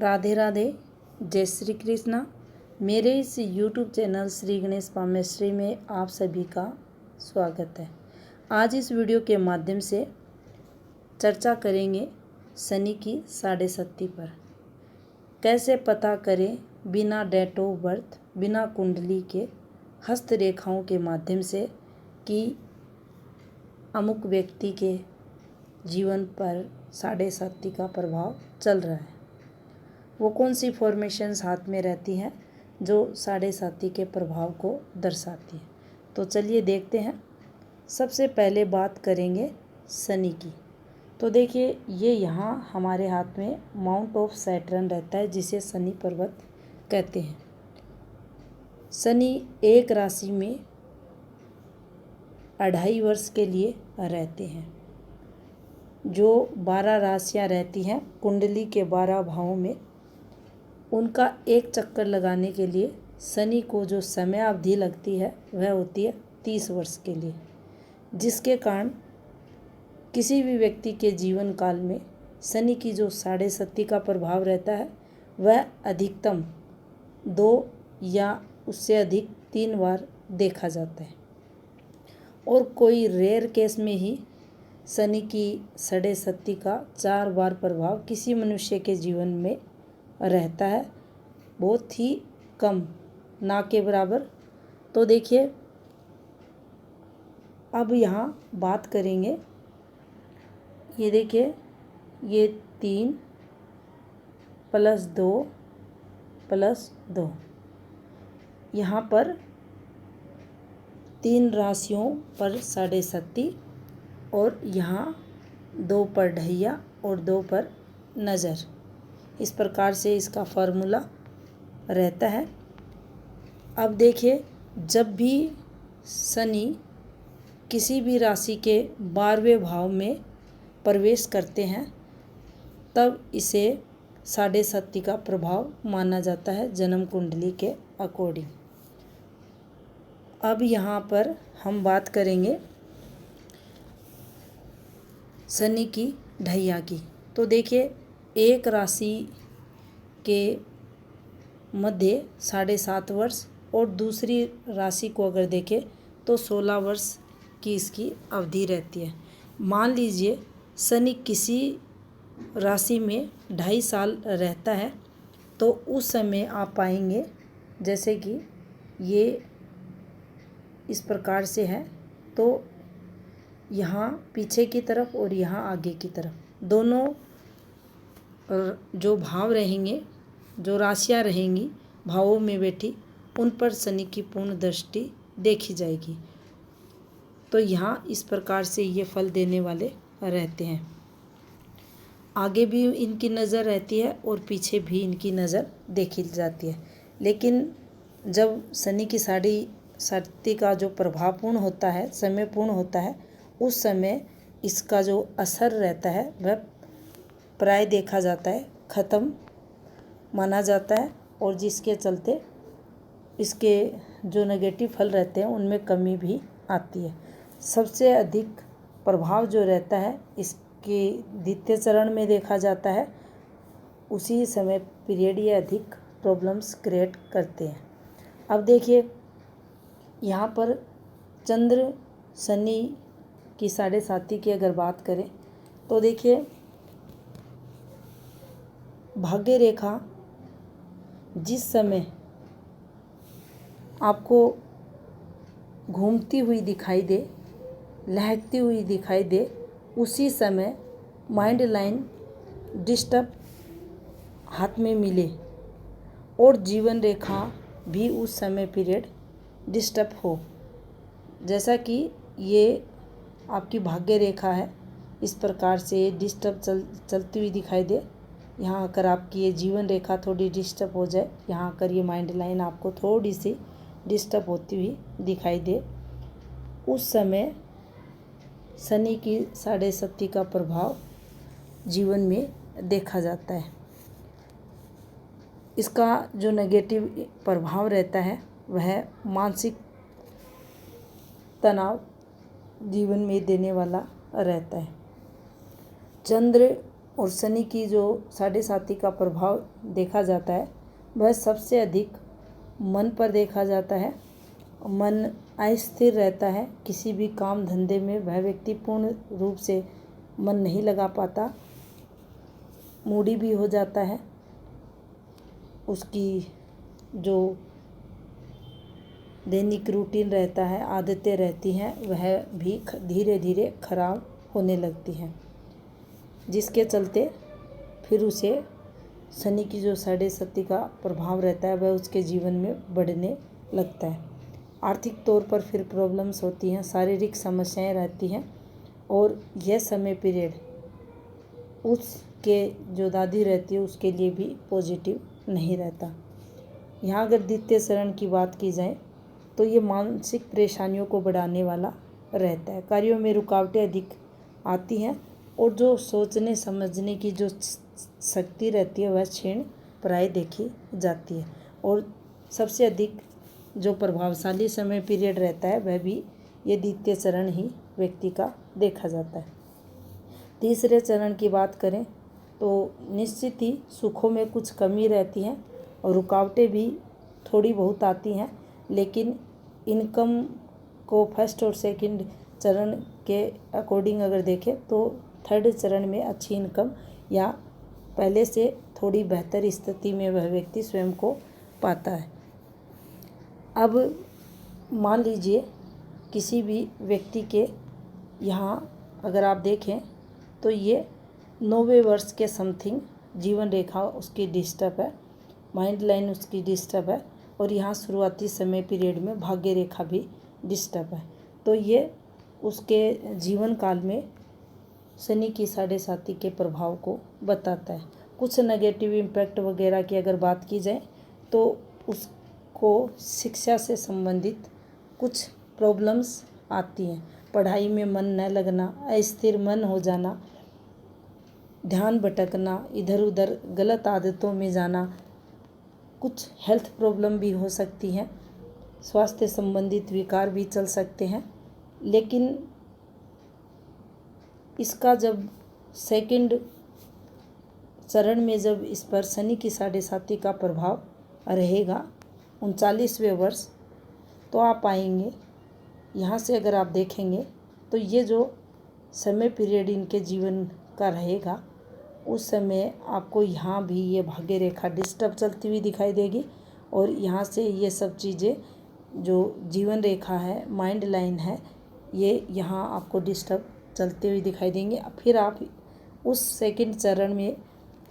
राधे राधे, जय श्री कृष्णा। मेरे इस YouTube चैनल श्री गणेश पामेश्वरी में आप सभी का स्वागत है। आज इस वीडियो के माध्यम से चर्चा करेंगे शनि की साढ़े सत्ती पर। कैसे पता करें बिना डेट ऑफ बर्थ, बिना कुंडली के, हस्तरेखाओं के माध्यम से कि अमुक व्यक्ति के जीवन पर साढ़े सत्ती का प्रभाव चल रहा है। वो कौन सी फॉर्मेशंस हाथ में रहती हैं जो साढ़े सत्ती के प्रभाव को दर्शाती है। तो चलिए देखते हैं। सबसे पहले बात करेंगे शनि की। तो देखिए, ये यहाँ हमारे हाथ में माउंट ऑफ सैटर्न रहता है, जिसे शनि पर्वत कहते हैं। शनि एक राशि में 2.5 वर्ष के लिए रहते हैं। जो 12 राशियाँ रहती हैं कुंडली के 12 भावों में, उनका एक चक्कर लगाने के लिए शनि को जो समय अवधि लगती है वह होती है 30 वर्ष के लिए, जिसके कारण किसी भी व्यक्ति के जीवन काल में शनि की जो साढ़े सत्ती का प्रभाव रहता है वह अधिकतम 2 या उससे अधिक 3 बार देखा जाता है। और कोई रेयर केस में ही शनि की साढ़े सत्ती का 4 बार प्रभाव किसी मनुष्य के जीवन में रहता है, बहुत ही कम, ना के बराबर। तो देखिए, अब यहाँ बात करेंगे। ये देखिए, ये 3 + 2 + 2, यहाँ पर 3 राशियों पर साढ़े सत्ती और यहाँ 2 पर ढैया और 2 पर नज़र। इस प्रकार से इसका फॉर्मूला रहता है। अब देखिए, जब भी शनि किसी भी राशि के 12वें भाव में प्रवेश करते हैं तब इसे साढ़े सत्ती का प्रभाव माना जाता है जन्म कुंडली के अकॉर्डिंग। अब यहाँ पर हम बात करेंगे शनि की ढैया की। तो देखिए, एक राशि के मध्य 7.5 वर्ष और दूसरी राशि को अगर देखें तो 16 वर्ष की इसकी अवधि रहती है। मान लीजिए शनि किसी राशि में 2.5 साल रहता है, तो उस समय आप पाएंगे जैसे कि ये इस प्रकार से है, तो यहाँ पीछे की तरफ और यहाँ आगे की तरफ दोनों जो भाव रहेंगे, जो राशियाँ रहेंगी भावों में बैठी, उन पर शनि की पूर्ण दृष्टि देखी जाएगी। तो यहाँ इस प्रकार से ये फल देने वाले रहते हैं। आगे भी इनकी नज़र रहती है और पीछे भी इनकी नज़र देखी जाती है। लेकिन जब शनि की साढ़े सत्ती का जो प्रभाव पूर्ण होता है, समय पूर्ण होता है, उस समय इसका जो असर रहता है वह प्राय देखा जाता है ख़त्म माना जाता है, और जिसके चलते इसके जो नेगेटिव फल रहते हैं उनमें कमी भी आती है। सबसे अधिक प्रभाव जो रहता है इसके द्वितीय चरण में देखा जाता है। उसी समय पीरियड ये अधिक प्रॉब्लम्स क्रिएट करते हैं। अब देखिए, यहाँ पर चंद्र शनि की साढ़े सत्ती की अगर बात करें तो देखिए, भाग्य रेखा जिस समय आपको घूमती हुई दिखाई दे, लहकती हुई दिखाई दे, उसी समय माइंड लाइन डिस्टर्ब हाथ में मिले और जीवन रेखा भी उस समय पीरियड डिस्टर्ब हो। जैसा कि ये आपकी भाग्य रेखा है, इस प्रकार से डिस्टर्ब चलती हुई दिखाई दे। यहाँ आकर आपकी ये जीवन रेखा थोड़ी डिस्टर्ब हो जाए, यहाँ आकर ये माइंड लाइन आपको थोड़ी सी डिस्टर्ब होती हुई दिखाई दे, उस समय शनि की साढ़े सत्ती का प्रभाव जीवन में देखा जाता है। इसका जो नेगेटिव प्रभाव रहता है वह मानसिक तनाव जीवन में देने वाला रहता है। चंद्र और शनि की जो 7.5 का प्रभाव देखा जाता है वह सबसे अधिक मन पर देखा जाता है। मन अस्थिर रहता है, किसी भी काम धंधे में वह व्यक्ति पूर्ण रूप से मन नहीं लगा पाता, मूडी भी हो जाता है, उसकी जो दैनिक रूटीन रहता है, आदतें रहती हैं, वह भी धीरे धीरे खराब होने लगती हैं, जिसके चलते फिर उसे शनि की जो 7.5 का प्रभाव रहता है वह उसके जीवन में बढ़ने लगता है। आर्थिक तौर पर फिर प्रॉब्लम्स होती हैं, शारीरिक समस्याएं रहती हैं और यह समय पीरियड उसके जो दादी रहती है उसके लिए भी पॉजिटिव नहीं रहता। यहाँ अगर द्वितीय चरण की बात की जाए तो ये मानसिक परेशानियों को बढ़ाने वाला रहता है। कार्यों में रुकावटें अधिक आती हैं और जो सोचने समझने की जो शक्ति रहती है वह क्षीण प्राय देखी जाती है। और सबसे अधिक जो प्रभावशाली समय पीरियड रहता है वह भी ये द्वितीय चरण ही व्यक्ति का देखा जाता है। तीसरे चरण की बात करें तो निश्चित ही सुखों में कुछ कमी रहती है और रुकावटें भी थोड़ी बहुत आती हैं, लेकिन इनकम को फर्स्ट और सेकंड चरण के अकॉर्डिंग अगर देखें तो थर्ड चरण में अच्छी इनकम या पहले से थोड़ी बेहतर स्थिति में वह व्यक्ति स्वयं को पाता है। अब मान लीजिए किसी भी व्यक्ति के यहाँ अगर आप देखें तो ये 90 वर्ष के समथिंग जीवन रेखा उसकी डिस्टर्ब है, माइंड लाइन उसकी डिस्टर्ब है और यहाँ शुरुआती समय पीरियड में भाग्य रेखा भी डिस्टर्ब है। तो ये उसके जीवन काल में शनि की 7.5 के प्रभाव को बताता है। कुछ नेगेटिव इम्पैक्ट वगैरह की अगर बात की जाए तो उसको शिक्षा से संबंधित कुछ प्रॉब्लम्स आती हैं, पढ़ाई में मन न लगना, अस्थिर मन हो जाना, ध्यान भटकना, इधर उधर गलत आदतों में जाना, कुछ हेल्थ प्रॉब्लम भी हो सकती हैं, स्वास्थ्य संबंधित विकार भी चल सकते हैं। लेकिन इसका जब सेकंड चरण में जब इस पर शनि की 7.5 का प्रभाव रहेगा 39वें वर्ष, तो आप पाएंगे यहाँ से अगर आप देखेंगे तो ये जो समय पीरियड इनके जीवन का रहेगा उस समय आपको यहाँ भी ये भाग्य रेखा डिस्टर्ब चलती हुई दिखाई देगी और यहाँ से ये सब चीज़ें जो जीवन रेखा है, माइंड लाइन है, ये यहाँ आपको डिस्टर्ब चलते हुए दिखाई देंगे। फिर आप उस सेकंड चरण में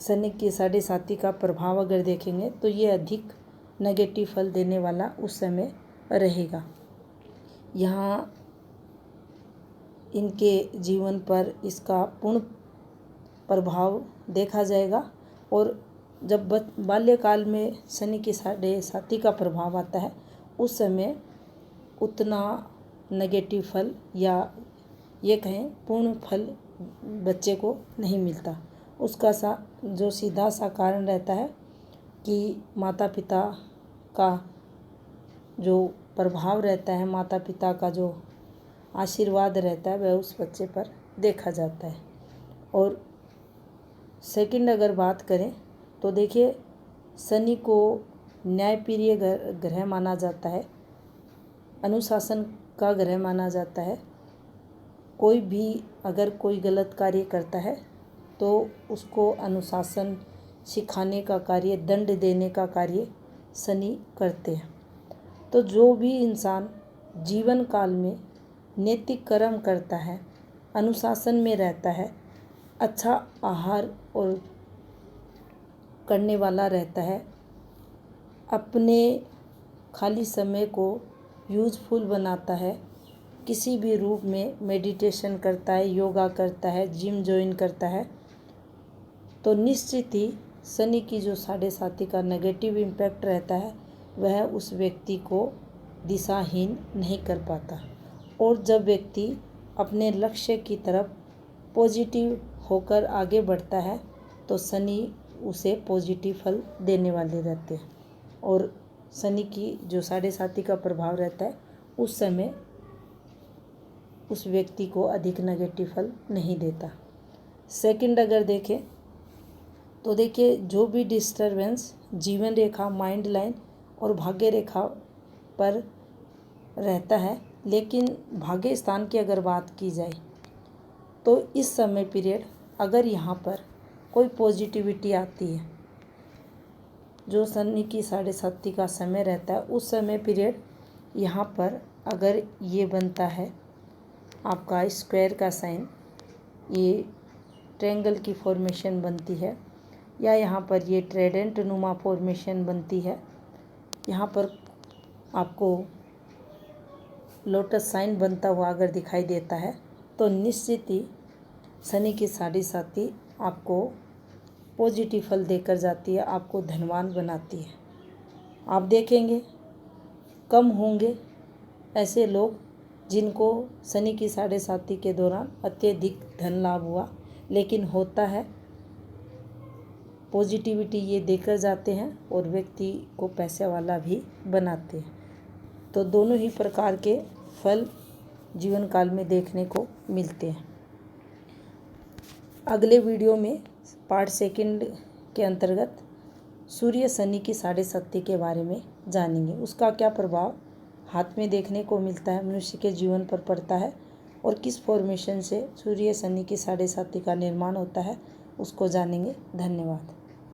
शनि की 7.5 का प्रभाव अगर देखेंगे तो ये अधिक नेगेटिव फल देने वाला उस समय रहेगा। यहाँ इनके जीवन पर इसका पूर्ण प्रभाव देखा जाएगा और जब बाल्यकाल में शनि की 7.5 का प्रभाव आता है उस समय उतना नेगेटिव फल या ये कहें पूर्ण फल बच्चे को नहीं मिलता। उसका जो सीधा सा कारण रहता है कि माता पिता का जो प्रभाव रहता है, माता पिता का जो आशीर्वाद रहता है वह उस बच्चे पर देखा जाता है। और सेकंड अगर बात करें तो देखिए शनि को न्यायप्रिय ग्रह माना जाता है, अनुशासन का ग्रह माना जाता है। कोई भी अगर कोई गलत कार्य करता है तो उसको अनुशासन सिखाने का कार्य, दंड देने का कार्य शनि करते हैं। तो जो भी इंसान जीवन काल में नैतिक कर्म करता है, अनुशासन में रहता है, अच्छा आहार और करने वाला रहता है, अपने खाली समय को यूज़फुल बनाता है, किसी भी रूप में मेडिटेशन करता है, योगा करता है, जिम ज्वाइन करता है, तो निश्चित ही शनि की जो 7.5 का नेगेटिव इम्पैक्ट रहता है वह उस व्यक्ति को दिशाहीन नहीं कर पाता। और जब व्यक्ति अपने लक्ष्य की तरफ पॉजिटिव होकर आगे बढ़ता है तो शनि उसे पॉजिटिव फल देने वाले रहते हैं और शनि की जो 7.5 का प्रभाव रहता है उस समय उस व्यक्ति को अधिक नेगेटिव फल नहीं देता। सेकंड अगर देखें तो देखिए जो भी डिस्टरबेंस जीवन रेखा, माइंड लाइन और भाग्य रेखा पर रहता है, लेकिन भाग्य स्थान की अगर बात की जाए तो इस समय पीरियड अगर यहाँ पर कोई पॉजिटिविटी आती है, जो शनि की 7:30 का समय रहता है, उस समय पीरियड यहाँ पर अगर ये बनता है आपका स्क्वायर का साइन, ये ट्रायंगल की फॉर्मेशन बनती है, या यहाँ पर ये ट्राइडेंट नुमा फॉर्मेशन बनती है, यहाँ पर आपको लोटस साइन बनता हुआ अगर दिखाई देता है, तो निश्चित ही शनि की 7:30 आपको पॉजिटिव फल देकर जाती है, आपको धनवान बनाती है। आप देखेंगे कम होंगे ऐसे लोग जिनको शनि की 7:30 के दौरान अत्यधिक धन लाभ हुआ, लेकिन होता है पॉजिटिविटी ये देकर जाते हैं और व्यक्ति को पैसे वाला भी बनाते हैं। तो दोनों ही प्रकार के फल जीवन काल में देखने को मिलते हैं। अगले वीडियो में पार्ट सेकंड के अंतर्गत सूर्य शनि की 7:30 के बारे में जानेंगे। उसका क्या प्रभाव हाथ में देखने को मिलता है, मनुष्य के जीवन पर पड़ता है, और किस फॉर्मेशन से सूर्य शनि की 7:30 का निर्माण होता है, उसको जानेंगे। धन्यवाद।